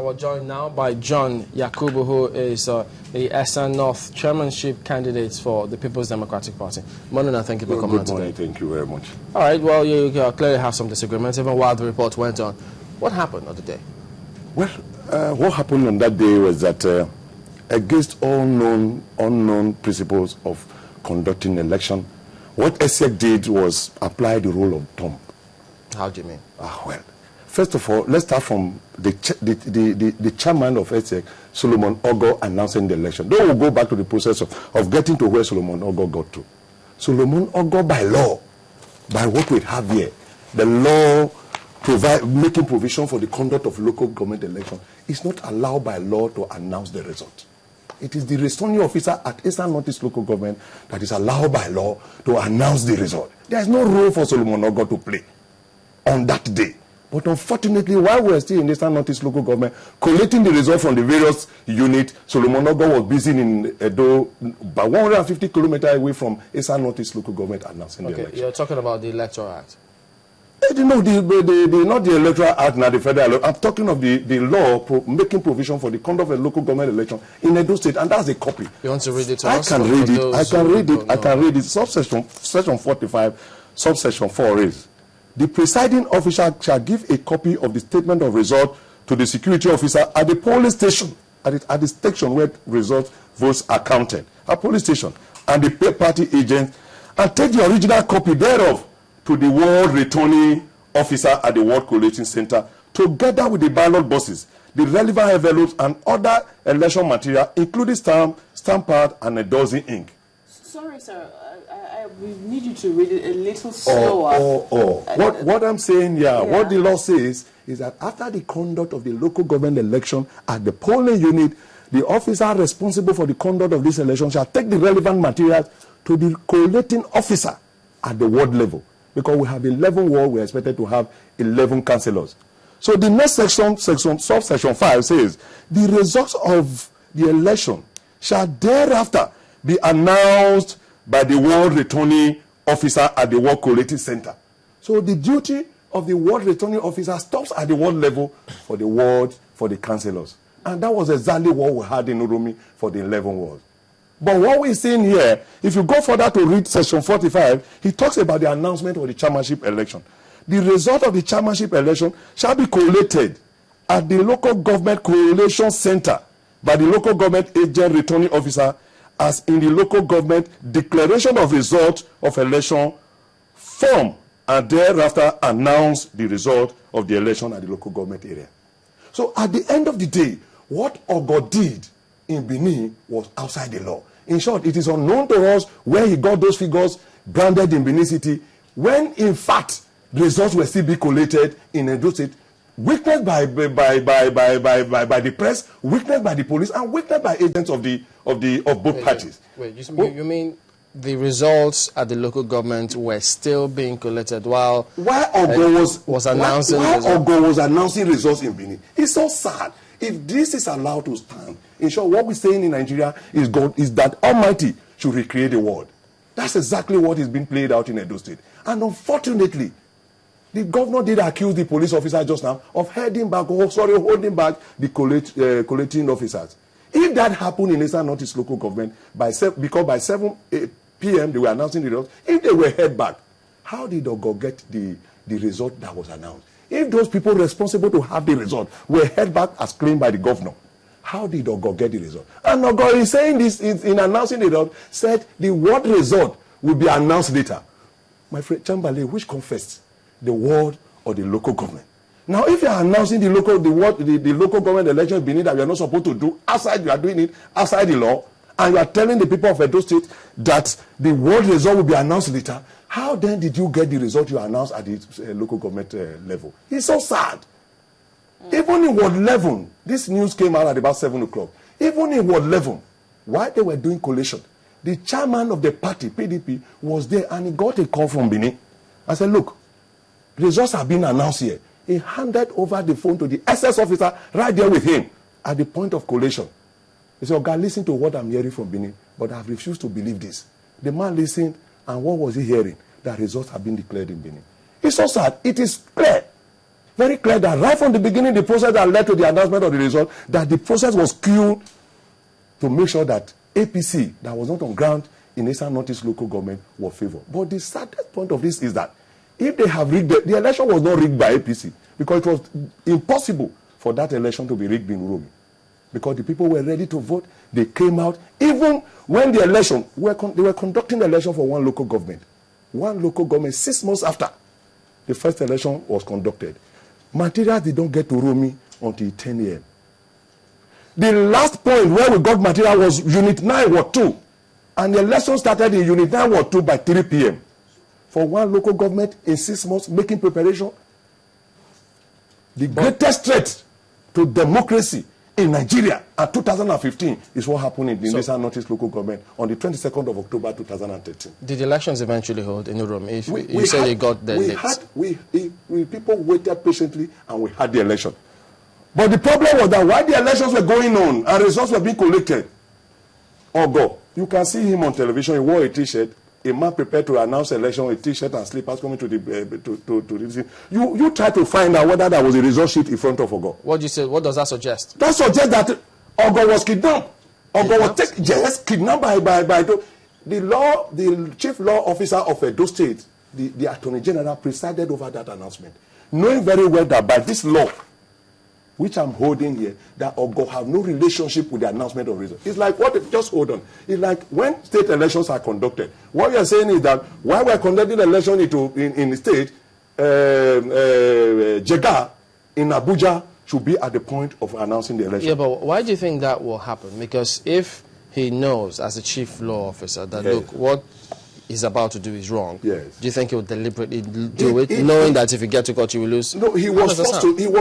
We're joined now by John Yakubu, who is the Esan North chairmanship candidate for the People's Democratic Party. Morning, thank you for coming on today. Good morning, thank you very much. All right, well, you clearly have some disagreements, even while the report went on. What happened on the day? Well, what happened on that day was that against all unknown principles of conducting election, what ESEC did was apply the rule of thumb. How do you mean? Well, first of all, let's start from the chairman of ESEC, Solomon Ogo, announcing the election. Then we'll go back to the process of getting to where Solomon Ogo got to. Solomon Ogo, by law, by what we have here, the law making provision for the conduct of local government election, is not allowed by law to announce the result. It is the returning officer at Esan North local government that is allowed by law to announce the result. There is no role for Solomon Ogo to play on that day. But unfortunately, while we were still in Esan North local government, collating the result from the various units, Solomon Ogo was busy in Edo, about 150 kilometers away from Esan North local government announcing the election. You're talking about the Electoral Act. No, not the Electoral Act, not the federal law. I'm talking of the law making provision for the conduct of a local government election in Edo State, and that's a copy. You want to read it to us? I can read it. I can read it. Section 45, subsection 4 is, the presiding officer shall give a copy of the statement of result to the security officer at the polling station, at the station where votes are counted, a polling station, and the party agent, and take the original copy thereof to the ward returning officer at the ward collating center, together with the ballot boxes, the relevant envelopes, and other election material, including stamp pad, and a dozen ink. Sorry, sir. We need you to read it a little slower. What I'm saying, what the law says is that after the conduct of the local government election at the polling unit, the officer responsible for the conduct of this election shall take the relevant materials to the collating officer at the ward level. Because we have 11 wards, we are expected to have 11 councillors. So the next section, subsection 5 says, the results of the election shall thereafter be announced by the ward returning officer at the ward collating center. So the duty of the ward returning officer stops at the ward level for the ward, for the councillors. And that was exactly what we had in Uromi for the 11 wards. But what we're seeing here, if you go further to read section 45, he talks about the announcement of the chairmanship election. The result of the chairmanship election shall be collated at the local government collation center by the local government agent returning officer, as in the local government declaration of result of election form, and thereafter announce the result of the election at the local government area. So at the end of the day, what Ogo did in Benin was outside the law. In short, it is unknown to us where he got those figures branded in Benin City, when in fact results were still being collated in Edo State, witnessed by the press, witnessed by the police, and witnessed by agents of both parties. You mean the results at the local government were still being collected while Ogo was announcing Ogo was announcing results in Benin? It's so sad. If this is allowed to stand, in short, what we're saying in Nigeria is that Almighty should recreate the world. That's exactly what is being played out in Edo State. And unfortunately, the governor did accuse the police officer just now of holding back the collating officers. If that happened in Esan North local government, because by 7 p.m. they were announcing the results, if they were held back, how did Ogo get the result that was announced? If those people responsible to have the result were held back as claimed by the governor, how did Ogo get the result? And Ogo is saying this in announcing the result, said the ward result will be announced later. My friend Chamberlain, which comes first, the ward or the local government? Now, if you are announcing the local government election in Benin that you are not supposed to do outside, you are doing it outside the law, and you are telling the people of Edo State that the ward result will be announced later, how then did you get the result you announced at the local government level? It's so sad. Even in Ward 11, this news came out at about 7 o'clock. Even in Ward 11, while they were doing collation, the chairman of the party, PDP, was there, and he got a call from Benin. I said, look, results have been announced here. He handed over the phone to the SS officer right there with him at the point of collation. He said, God, listen to what I'm hearing from Benin, but I've refused to believe this. The man listened, and what was he hearing? That results have been declared in Benin. It's so sad. It is clear very clear that right from the beginning, the process that led to the announcement of the result, that the process was skewed to make sure that APC, that was not on ground in Esan Northeast local government, was favored. But the saddest point of this is that if they have rigged the election was not rigged by APC, because it was impossible for that election to be rigged in Uromi. Because the people were ready to vote, they came out. Even when the election, they were conducting the election for one local government. One local government, 6 months after the first election was conducted. Materials did not get to Uromi until 10 a.m. The last point where we got material was Unit 9 Ward 2. And the election started in Unit 9 Ward 2 by 3 p.m. For one local government in 6 months making preparation. The greatest threat to democracy in Nigeria at 2015 is what happened in the Esan Northeast local government on the 22nd of October 2013. Did the elections eventually hold in Uromi? You said you got there late. People waited patiently and we had the election. But the problem was that while the elections were going on and results were being collected, Ogo, you can see him on television, he wore a t-shirt, a man prepared to announce election, a t-shirt and slippers coming to the you try to find out whether there was a result sheet in front of Ogo. What you said, what does that suggest? That suggests that Ogo was kidnapped. Ogo was kidnapped by the chief law officer of Edo State, the Attorney General presided over that announcement, knowing very well that by this law, which I'm holding here, that Ogo have no relationship with the announcement of results. It's like, just hold on. It's like when state elections are conducted. What you're saying is that while we're conducting election in the state, Jega in Abuja should be at the point of announcing the election. Yeah, but why do you think that will happen? Because if he knows as a chief law officer that, look, what he's about to do is wrong, do you think he will deliberately do it, knowing that if you get to court, you will lose? No, he was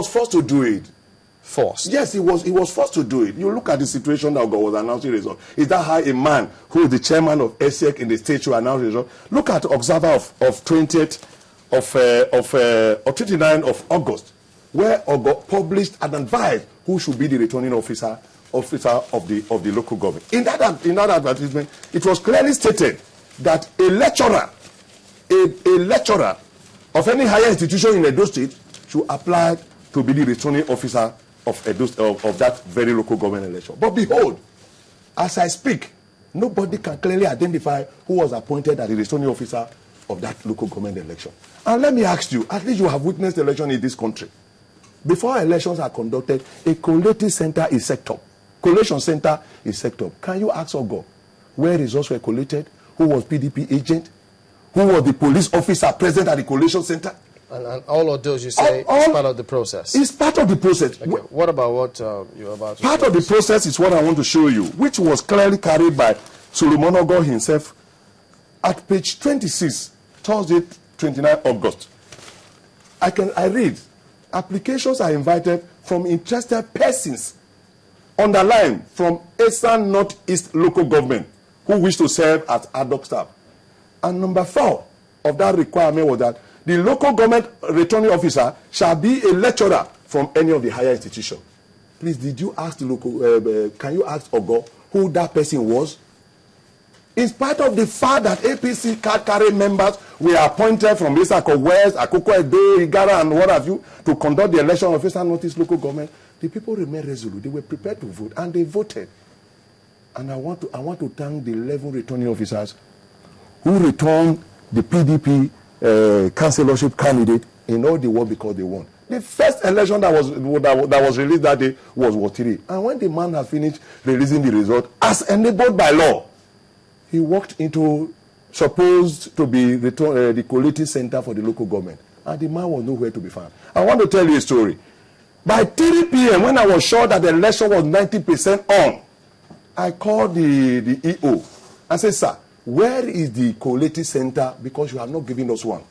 forced to do it. Forced? Yes, he was forced to do it. You look at the situation that Ogo was announcing result. Is that how a man who is the chairman of ESEC in the state should announce result? Look at Observer of 29th of August, where Ogo published an advice who should be the returning officer of the local government. In that advertisement, it was clearly stated that a lecturer of any higher institution in Edo State should apply to be the returning officer of that very local government election. But behold, as I speak, nobody can clearly identify who was appointed as the returning officer of that local government election. And let me ask you, at least you have witnessed election in this country. Before elections are conducted, a collating center is set up. Collation center is set up. Can you ask Ogo where results were collated? Who was PDP agent? Who was the police officer present at the collation center? And all of those, you say, is part of the process. It's part of the process. Okay. What about what you're about to Part of the process is what I want to show you, which was clearly carried by Solomon Ogo himself at page 26, Thursday, 29 August. I read, applications are invited from interested persons, underline, from Esan Northeast local government, who wish to serve as ad hoc staff. And number 4 of that requirement was that the local government returning officer shall be a lecturer from any of the higher institutions. Please, did you ask the local, can you ask Ogo who that person was? In spite of the fact that APC card-carrying members were appointed from Isako West, Akoko Edo, Igara, and what have you, to conduct the election of Esan Northeast local government, the people remained resolute. They were prepared to vote, and they voted. And I want to thank the 11 returning officers who returned the PDP councillorship candidate in all the world because they won. The first election that was released that day was Watiri. And when the man has finished releasing the result, as enabled by law, he walked into supposed to be the collating center for the local government. And the man was nowhere to be found. I want to tell you a story. By 3 p.m., when I was sure that the election was 90% on, I called the EO and said, sir, where is the collating center? Because you have not given us one.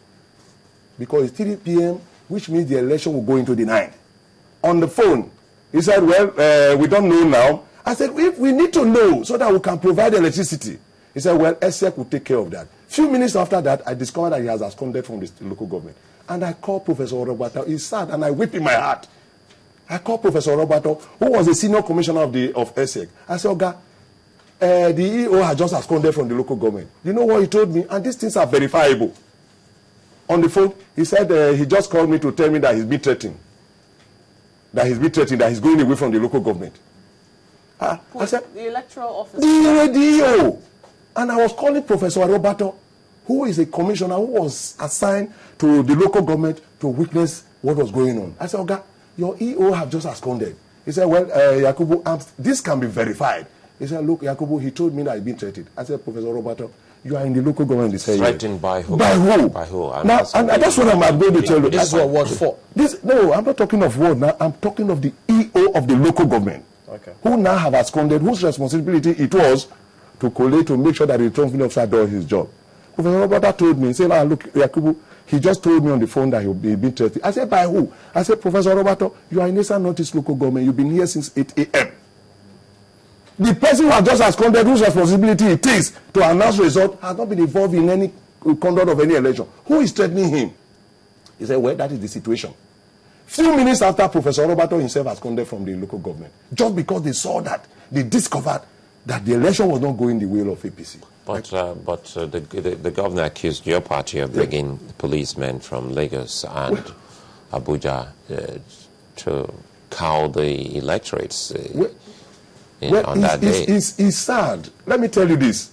Because it's 3 p.m., which means the election will go into the night. On the phone, he said, well, we don't know now. I said, we need to know so that we can provide electricity. He said, well, ESEC will take care of that. Few minutes after that, I discovered that he has absconded from the local government. And I called Professor Roberto. He's sad, and I weep in my heart. I called Professor Roberto, who was the senior commissioner of ESEC. I said, Oga, the EO had just absconded from the local government. You know what he told me? And these things are verifiable. on the phone. He said he just called me to tell me that he's been threatened. That he's going away from the local government. I said, the electoral office. The radio. And I was calling Professor Roberto, who is a commissioner who was assigned to the local government to witness what was going on. I said, Oga, your EO have just absconded. He said, well, Yakubu, this can be verified. He said, look, Yakubu, he told me that he's been threatened. I said, Professor Roberto, you are in the local government. Threatened by who? By who? By who? And that's what I'm going to tell you. This is what word for. No, I'm not talking of word now. I'm talking of the EO of the local government. Okay. Who now have absconded, whose responsibility it was to collate, to make sure that the returning officer does his job. Professor Roberta told me, he said, look, Yakubu, he just told me on the phone that he'll be threatened. I said, by who? I said, Professor Roberto, you are in Esan Northeast local government. You've been here since 8 a.m. The person who has just absconded, whose responsibility it is to announce result, has not been involved in any conduct of any election. Who is threatening him? He said, well, that is the situation. Few minutes after, Professor Roberto himself absconded from the local government, just because they saw that, they discovered that the election was not going the way of APC. But the governor accused your party of bringing policemen from Lagos and Abuja to cow the electorates on that day. It's sad. Let me tell you this.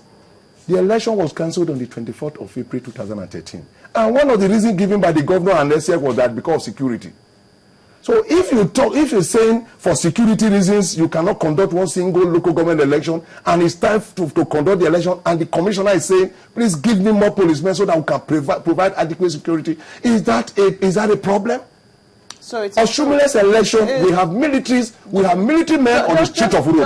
The election was cancelled on the 24th of April 2013. And one of the reasons given by the governor and SCF was that because of security. So if you're saying for security reasons you cannot conduct one single local government election and it's time to conduct the election and the commissioner is saying, please give me more policemen so that we can provide adequate security, is that a problem? So it's a election, we have military men on the street of Urumi.